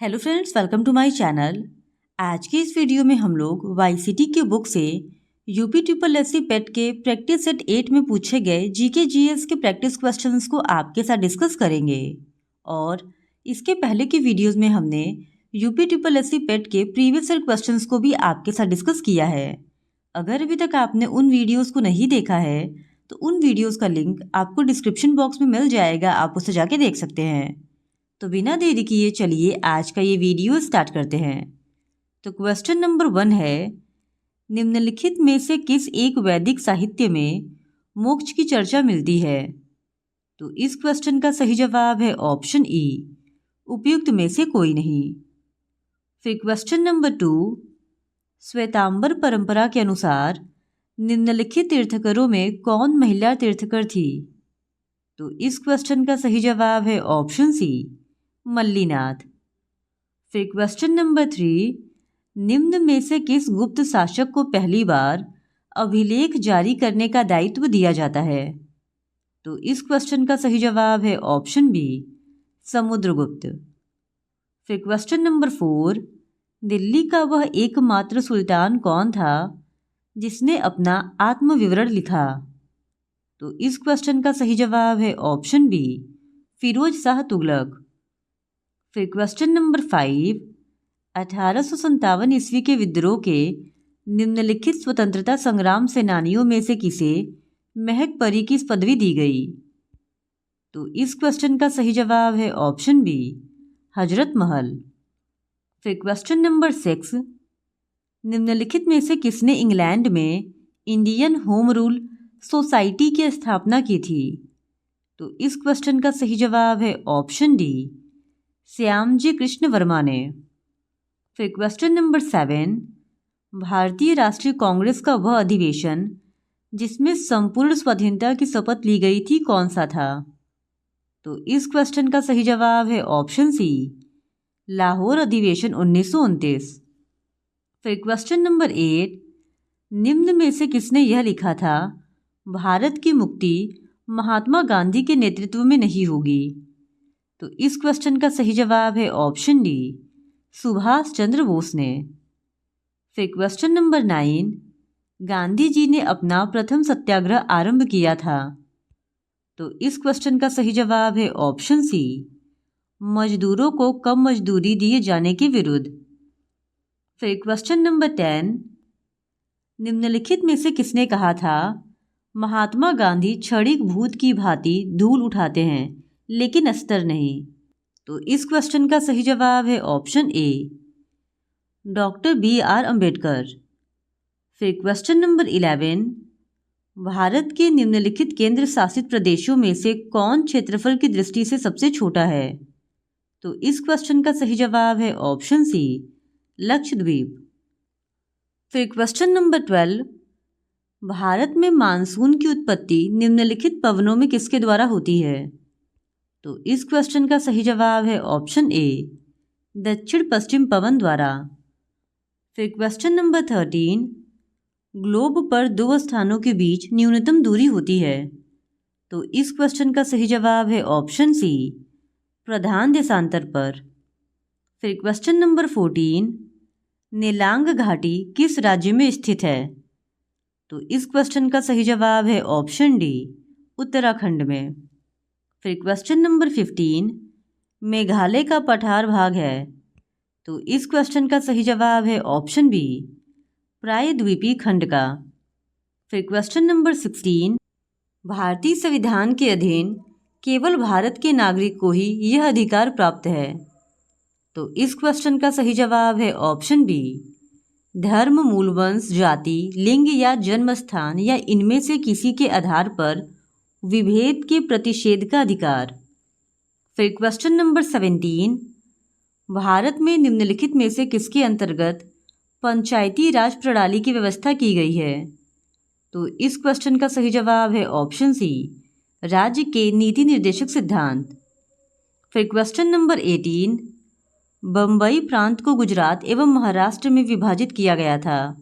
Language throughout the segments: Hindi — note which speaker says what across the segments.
Speaker 1: Hello friends, welcome to my channel. आज के इस वीडियो में हम लोग वाईसीटी के बुक से यूपी ट्रिपल एससी पेट के प्रैक्टिस सेट 8 में पूछे गए जीके जीएस के प्रैक्टिस क्वेश्चंस को आपके साथ डिस्कस करेंगे। और इसके पहले के वीडियोस में हमने यूपी ट्रिपल एससी पेट के प्रीवियस ईयर क्वेश्चंस को भी आपके साथ डिस्कस किया है। अगर अभी तक आपने उन वीडियोज़ को नहीं देखा है तो उन वीडियोज़ का लिंक आपको डिस्क्रिप्शन बॉक्स में मिल जाएगा, आप उसे जाके देख सकते हैं। तो बिना देरी किए चलिए आज का ये वीडियो स्टार्ट करते हैं। तो क्वेश्चन नंबर 1 है, निम्नलिखित में से किस एक वैदिक साहित्य में मोक्ष की चर्चा मिलती है? तो इस क्वेश्चन का सही जवाब है ऑप्शन ई, उपयुक्त में से कोई नहीं। फिर क्वेश्चन नंबर 2, श्वेतांबर परंपरा के अनुसार निम्नलिखित तीर्थकरों में कौन महिला तीर्थकर थी? तो इस क्वेश्चन का सही जवाब है ऑप्शन सी, मल्लीनाथ। फिर क्वेश्चन नंबर 3, निम्न में से किस गुप्त शासक को पहली बार अभिलेख जारी करने का दायित्व दिया जाता है? तो इस क्वेश्चन का सही जवाब है ऑप्शन बी, समुद्रगुप्त। फिर क्वेश्चन नंबर 4, दिल्ली का वह एकमात्र सुल्तान कौन था जिसने अपना आत्मविवरण लिखा? तो इस क्वेश्चन का सही जवाब है ऑप्शन बी, फिरोज शाह तुगलक। फिर क्वेश्चन नंबर 5, 1857 ईस्वी के विद्रोह के निम्नलिखित स्वतंत्रता संग्राम सेनानियों में से किसे महक परी की पदवी दी गई? तो इस क्वेश्चन का सही जवाब है ऑप्शन बी, हजरत महल। फिर क्वेश्चन नंबर 6, निम्नलिखित में से किसने इंग्लैंड में इंडियन होम रूल सोसाइटी की स्थापना की थी? तो इस क्वेश्चन का सही जवाब है ऑप्शन डी, श्यामजी कृष्ण वर्मा ने। फिर क्वेश्चन नंबर 7, भारतीय राष्ट्रीय कांग्रेस का वह अधिवेशन जिसमें संपूर्ण स्वाधीनता की शपथ ली गई थी कौन सा था? तो इस क्वेश्चन का सही जवाब है ऑप्शन सी, लाहौर अधिवेशन 1929। फिर क्वेश्चन नंबर 8, निम्न में से किसने यह लिखा था, भारत की मुक्ति महात्मा गांधी के नेतृत्व में नहीं होगी? तो इस क्वेश्चन का सही जवाब है ऑप्शन डी, सुभाष चंद्र बोस ने। फिर क्वेश्चन नंबर 9, गांधी जी ने अपना प्रथम सत्याग्रह आरंभ किया था? तो इस क्वेश्चन का सही जवाब है ऑप्शन सी, मजदूरों को कम मजदूरी दिए जाने के विरुद्ध। फिर क्वेश्चन नंबर 10, निम्नलिखित में से किसने कहा था, महात्मा गांधी क्षणिक भूत की भांति धूल उठाते हैं लेकिन अस्तर नहीं? तो इस क्वेश्चन का सही जवाब है option A, doctor BR Ambedkar. फिर क्वेश्चन नंबर 11, भारत के निम्नलिखित केंद्र शासित प्रदेशों में से कौन क्षेत्रफल की दृष्टि से सबसे छोटा है? तो इस क्वेश्चन का सही जवाब है ऑप्शन सी, लक्षद्वीप। फिर क्वेश्चन नंबर 12, भारत में मानसून की उत्पत्ति निम्नलिखित पवनों में किसके द्वारा होती है? तो इस क्वेश्चन का सही जवाब है ऑप्शन ए, दक्षिण पश्चिम पवन द्वारा। फिर क्वेश्चन नंबर 13, ग्लोब पर दो स्थानों के बीच न्यूनतम दूरी होती है? तो इस क्वेश्चन का सही जवाब है ऑप्शन सी, प्रधान देशांतर पर। फिर क्वेश्चन नंबर 14, नेलांग घाटी किस राज्य में स्थित है? तो इस क्वेश्चन का सही जवाब है ऑप्शन डी, उत्तराखंड में। फिर क्वेश्चन नंबर 15, मेघालय का पठार भाग है? तो इस क्वेश्चन का सही जवाब है ऑप्शन बी, प्रायद्वीपीय खंड का। फिर क्वेश्चन नंबर 16, भारतीय संविधान के अधीन केवल भारत के नागरिक को ही यह अधिकार प्राप्त है? तो इस क्वेश्चन का सही जवाब है ऑप्शन बी, धर्म, मूलवंश, जाति, लिंग या जन्म स्थान या इनमें से किसी के आधार पर विभेद के प्रतिषेध का अधिकार। फिर क्वेश्चन नंबर 17, भारत में निम्नलिखित में से किसके अंतर्गत पंचायती राज प्रणाली की व्यवस्था की गई है? तो इस क्वेश्चन का सही जवाब है ऑप्शन सी, राज्य के नीति निर्देशक सिद्धांत। फिर क्वेश्चन नंबर 18, बम्बई प्रांत को गुजरात एवं महाराष्ट्र में विभाजित किया गया था?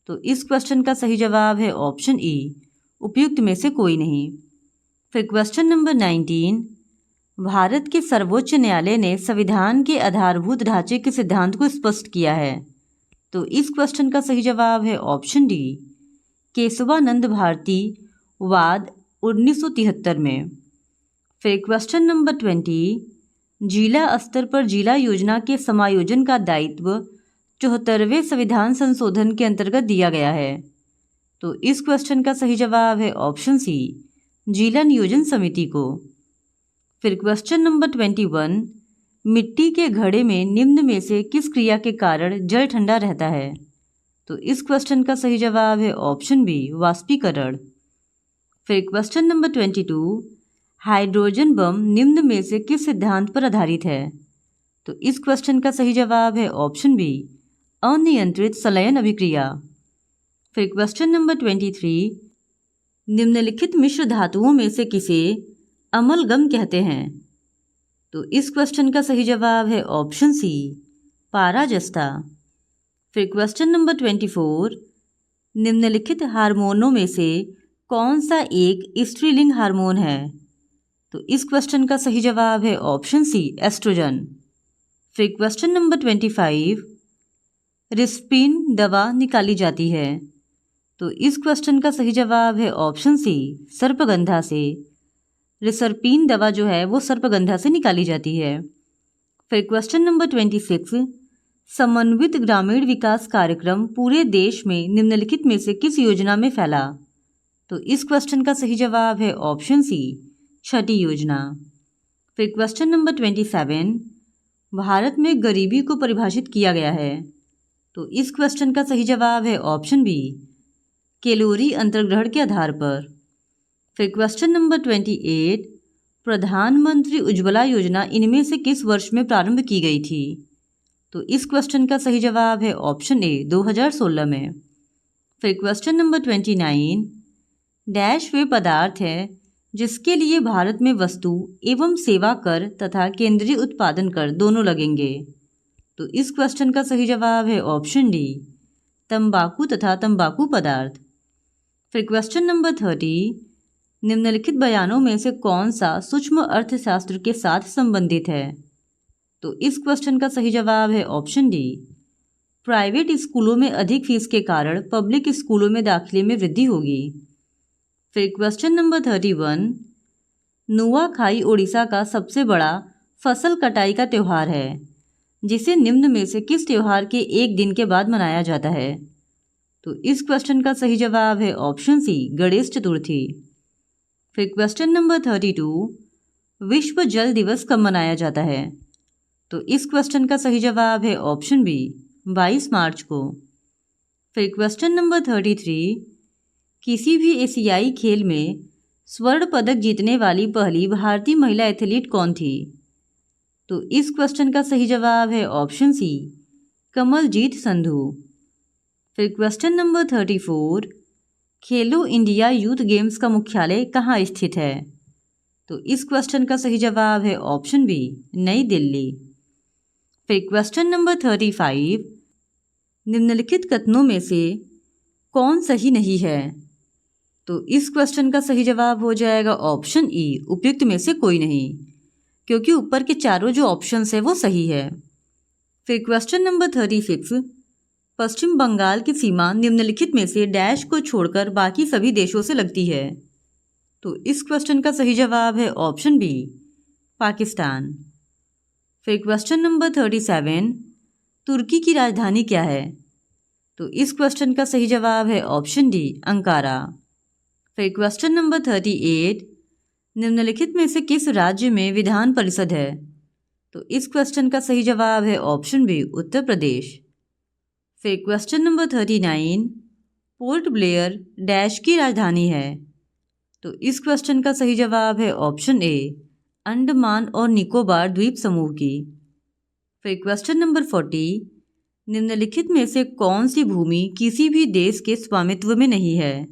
Speaker 1: तो इस क्वेश्चन का सही जवाब है ऑप्शन ई, उपयुक्त में से कोई नहीं। फिर क्वेश्चन नंबर 19, भारत के सर्वोच्च न्यायालय ने संविधान के आधारभूत ढांचे के सिद्धांत को स्पष्ट किया है? तो इस क्वेश्चन का सही जवाब है ऑप्शन डी, केशवानंद भारती वाद 1973 में। फिर क्वेश्चन नंबर 20, जिला स्तर पर जिला योजना के समायोजन का दायित्व 74वें संविधान संशोधन के अंतर्गत दिया गया है। तो इस क्वेश्चन का सही जवाब है ऑप्शन सी, जिला नियोजन समिति को। फिर क्वेश्चन नंबर 21, मिट्टी के घड़े में निम्न में से किस क्रिया के कारण जल ठंडा रहता है? तो इस क्वेश्चन का सही जवाब है ऑप्शन बी, वाष्पीकरण। फिर क्वेश्चन नंबर 22, हाइड्रोजन बम निम्न में से किस सिद्धांत पर आधारित है? तो इस क्वेश्चन का सही जवाब है ऑप्शन बी, अनियंत्रित संलयन अभिक्रिया। फिर क्वेश्चन नंबर 23, निम्नलिखित मिश्र धातुओं में से किसे अमलगम कहते हैं? तो इस क्वेश्चन का सही जवाब है ऑप्शन सी, पाराजस्ता। फिर क्वेश्चन नंबर 24, निम्नलिखित हार्मोनों में से कौन सा एक स्त्रीलिंग हार्मोन है? तो इस क्वेश्चन का सही जवाब है ऑप्शन सी, एस्ट्रोजन। फिर क्वेश्चन नंबर 25, रिस्पिन दवा निकाली जाती है? तो इस क्वेश्चन का सही जवाब है ऑप्शन सी, सर्पगंधा से। रिसर्पिन दवा जो है वो सर्पगंधा से निकाली जाती है। फिर क्वेश्चन नंबर 26, समन्वित ग्रामीण विकास कार्यक्रम पूरे देश में निम्नलिखित में से किस योजना में फैला? तो इस क्वेश्चन का सही जवाब है ऑप्शन सी, छठी योजना। फिर क्वेश्चन नंबर 27, भारत में गरीबी को परिभाषित किया गया है? तो इस क्वेश्चन का सही जवाब है ऑप्शन बी, कैलोरी अंतर्ग्रहण के आधार पर। फिर क्वेश्चन नंबर 28, प्रधानमंत्री उज्ज्वला योजना इनमें से किस वर्ष में प्रारंभ की गई थी? तो इस क्वेश्चन का सही जवाब है ऑप्शन ए, 2016 में। फिर क्वेश्चन नंबर 29, डैश वे पदार्थ है जिसके लिए भारत में वस्तु एवं सेवा कर तथा केंद्रीय उत्पादन कर दोनों लगेंगे? तो इस क्वेश्चन का सही जवाब है ऑप्शन डी, तंबाकू तथा तंबाकू पदार्थ। फिर क्वेश्चन नंबर 30, निम्नलिखित बयानों में से कौन सा सूक्ष्म अर्थशास्त्र के साथ संबंधित है? तो इस क्वेश्चन का सही जवाब है ऑप्शन डी, प्राइवेट स्कूलों में अधिक फीस के कारण पब्लिक स्कूलों में दाखिले में वृद्धि होगी। फिर क्वेश्चन नंबर 31, नुआखाई ओडिशा का सबसे बड़ा फसल कटाई का त्यौहार है जिसे निम्न में से किस त्यौहार के एक दिन के बाद मनाया जाता है? तो इस क्वेश्चन का सही जवाब है ऑप्शन सी, गणेश चतुर्थी। फिर क्वेश्चन नंबर 32, विश्व जल दिवस कब मनाया जाता है? तो इस क्वेश्चन का सही जवाब है ऑप्शन बी, 22 मार्च को। फिर क्वेश्चन नंबर 33, किसी भी एशियाई खेल में स्वर्ण पदक जीतने वाली पहली भारतीय महिला एथलीट कौन थी? तो इस क्वेश्चन का सही जवाब है ऑप्शन सी, कमलजीत संधू। फिर क्वेश्चन नंबर 34, खेलो इंडिया यूथ गेम्स का मुख्यालय कहाँ स्थित है? तो इस क्वेश्चन का सही जवाब है ऑप्शन बी, नई दिल्ली। फिर क्वेश्चन नंबर 35, निम्नलिखित कथनों में से कौन सही नहीं है? तो इस क्वेश्चन का सही जवाब हो जाएगा ऑप्शन ई, उपयुक्त में से कोई नहीं, क्योंकि ऊपर के चारों जो ऑप्शंस है वो सही है। फिर क्वेश्चन नंबर 36, पश्चिम बंगाल की सीमा निम्नलिखित में से डैश को छोड़कर बाकी सभी देशों से लगती है? तो इस क्वेश्चन का सही जवाब है ऑप्शन बी, पाकिस्तान। फिर क्वेश्चन नंबर 37, तुर्की की राजधानी क्या है? तो इस क्वेश्चन का सही जवाब है ऑप्शन डी, अंकारा। फिर क्वेश्चन नंबर 38, निम्नलिखित में से किस राज्य में विधान परिषद है? तो इस क्वेश्चन का सही जवाब है ऑप्शन बी, उत्तर प्रदेश। फिर question number 39, port Blair dash की राजधानी है? तो इस क्वेश्चन का सही जवाब है ऑप्शन ए, अंडमान और निकोबार द्वीप समूह की। फिर क्वेश्चन नंबर 40, निम्नलिखित में से कौन सी भूमि किसी भी देश के स्वामित्व में नहीं है?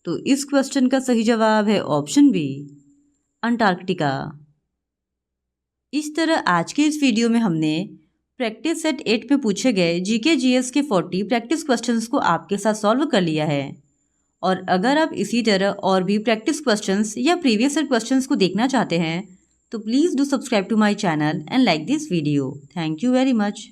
Speaker 1: तो इस क्वेश्चन का सही जवाब है ऑप्शन बी, अंटार्कटिका। इस तरह आज के इस वीडियो में हमने प्रैक्टिस सेट 8 में पूछे गए जीके जीएस के 40 प्रैक्टिस क्वेश्चंस को आपके साथ सॉल्व कर लिया है। और अगर आप इसी तरह और भी प्रैक्टिस क्वेश्चंस या प्रीवियस ईयर क्वेश्चंस को देखना चाहते हैं तो please do subscribe to my channel and like this video. Thank you very much.